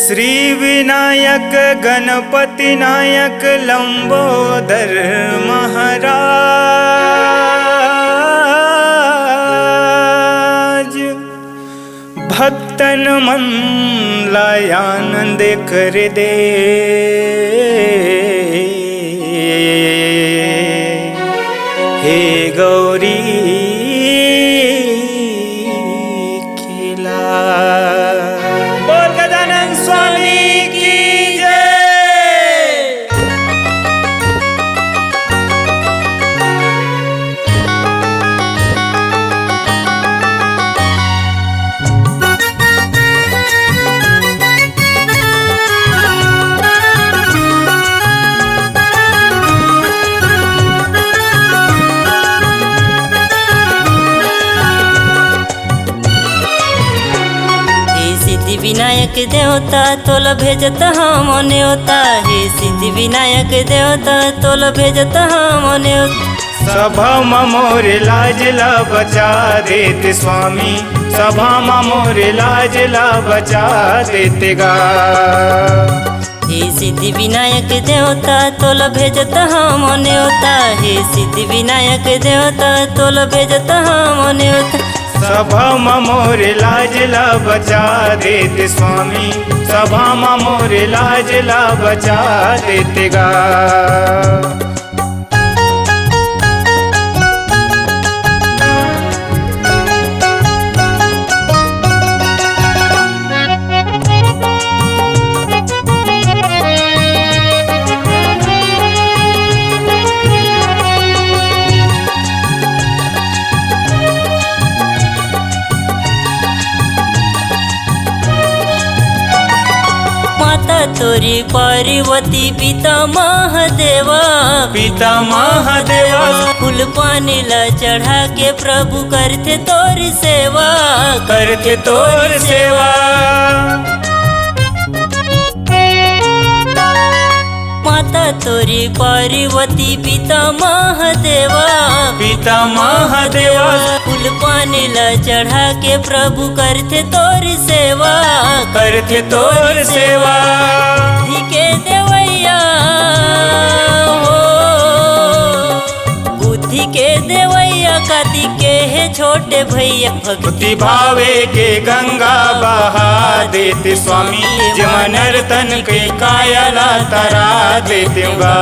श्री विनायक गणपति नायक लंबोदर महाराज भक्तन मन लाय आनंद कर दे। हे गौरी खिला बोल गजानन स्वामी की जय। सिद्धि विनायक देवता तोल भेजत हम न्योता। हे सिद्धि विनायक देवता तोल भेजत हम न्योता। सभा मोर लाज ला बचा देते स्वामी, सभा मोर लाज ला बचा देते गा। हे सिद्धि विनायक देवता तोल भेजत हम न्योता। हे सिद्धि विनायक देवता तोल भेजत हम न्योता। सभा मोर लाज ला बचा देते स्वामी, सभा मोर लाज ला बचा देते गा। तोरी पार्वती पिता महादेवा, पिता महादेवा फूल पानी ला चढ़ा के प्रभु करते तोर सेवा, करते तोर सेवा। माता तोरी पार्वती पिता महादेवा, पिता महादेवा फूल पानी ला चढ़ा के प्रभु करते तोर सेवा, करते तोर सेवा। बुद्धि के देवैया हो, बुद्धि के देवैया काती के है छोटे भैया। भक्ति भावे के गंगा बहा देते स्वामी, जमनर तन के कायला तरा देते गा।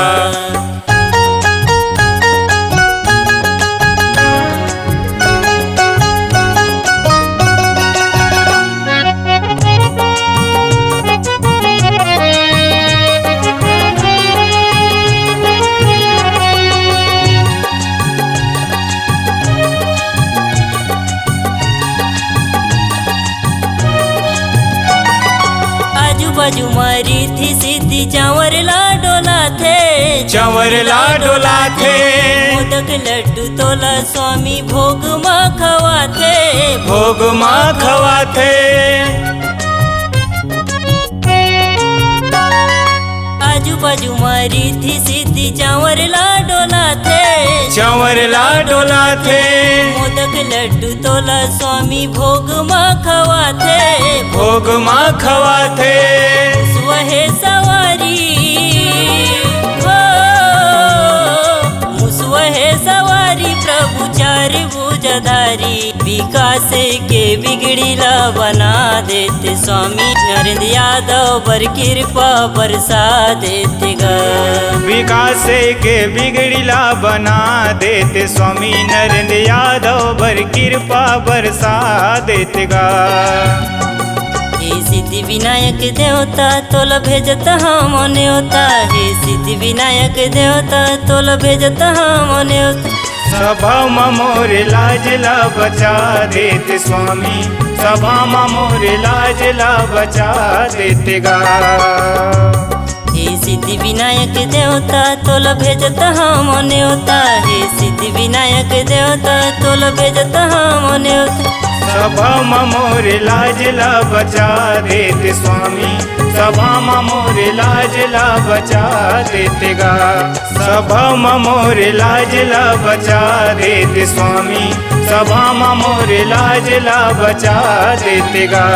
बाजू मारी थी सिद्धि चावर ला डोला थे, चावर ला डोला थे। मोदक लड्डू तोला स्वामी भोग माँ खवा थे, भोग माँ खवा थे। आजू बाजू मारी थी सिद्धि चावर ला डोला थे, चावर ला डोला थे। मोदक लड्डू तोला स्वामी भोग माँ खवा थे, भोग माँ खवा थे। मुसवहे सवारी हो, मुसवहे सवारी प्रभु चार भुजधारी। विकास के बिगड़ीला बना देते स्वामी, नरेंद्र यादव पर कृपा बरसा देते गा। विकास के बिगड़ीला बना देते स्वामी, नरेंद्र यादव पर कृपा बरसा देते गा। हे सिद्धि विनायक देवता तोल भेजत हम न्योता। हे सिद्धि विनायक देवता तोल भेजत हम न्योता। सभा मोर लाज ला बचा देते स्वामी, सभा मोर लाज ला बचा देते गा। हे सिद्धि विनायक देवता तोल भेजत हम न्योता। हे सिद्धि विनायक देवता तोल भेजत हम न्योता। सभा मोर लाज ला बचा देते स्वामी, सभा मोर लाज ला बचा देते गा। सभा मोर लाज ला बचा देते स्वामी, सभा मोर लाज ला बचा देते गा।